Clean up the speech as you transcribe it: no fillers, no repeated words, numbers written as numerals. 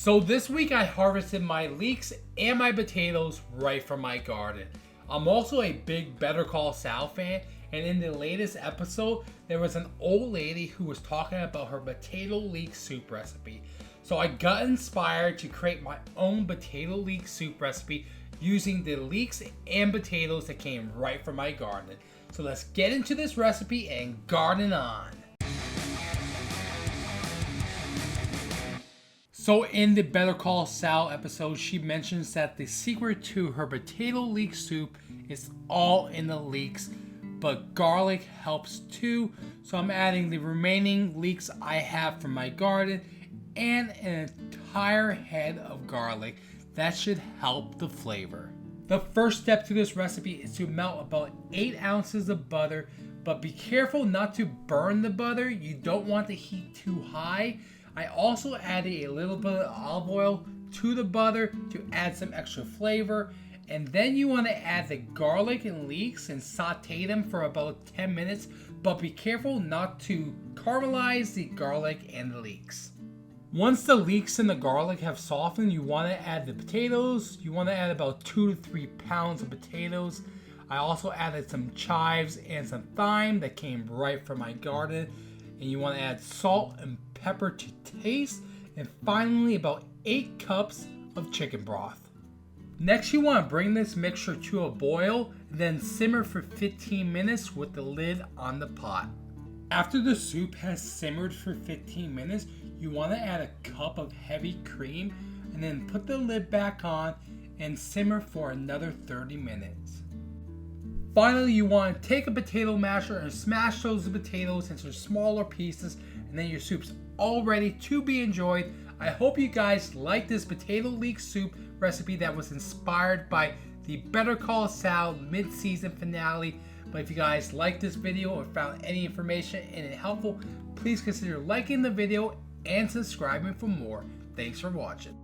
So this week I harvested my leeks and my potatoes right from my garden. I'm also a big Better Call Saul fan, and in the latest episode there was an old lady who was talking about her potato leek soup recipe. So I got inspired to create my own potato leek soup recipe using the leeks and potatoes that came right from my garden. So let's get into this recipe and garden on. So in the Better Call Saul episode, she mentions that the secret to her potato leek soup is all in the leeks, but garlic helps too. So I'm adding the remaining leeks I have from my garden and an entire head of garlic. That should help the flavor. The first step to this recipe is to melt about 8 ounces of butter, but be careful not to burn the butter. You don't want the heat too high. I also added a little bit of olive oil to the butter to add some extra flavor. And then you want to add the garlic and leeks and saute them for about 10 minutes. But be careful not to caramelize the garlic and the leeks. Once the leeks and the garlic have softened, you want to add the potatoes. You want to add about 2 to 3 pounds of potatoes. I also added some chives and some thyme that came right from my garden. And you want to add salt and pepper to taste, and finally about 8 cups of chicken broth. Next, you want to bring this mixture to a boil, then simmer for 15 minutes with the lid on the pot. After the soup has simmered for 15 minutes, you want to add a cup of heavy cream and then put the lid back on and simmer for another 30 minutes. Finally, you want to take a potato masher and smash those potatoes into smaller pieces, and then your soup's all ready to be enjoyed. I hope you guys like this potato leek soup recipe that was inspired by the Better Call Saul mid-season finale. But if you guys liked this video or found any information in it helpful, please consider liking the video and subscribing for more. Thanks for watching.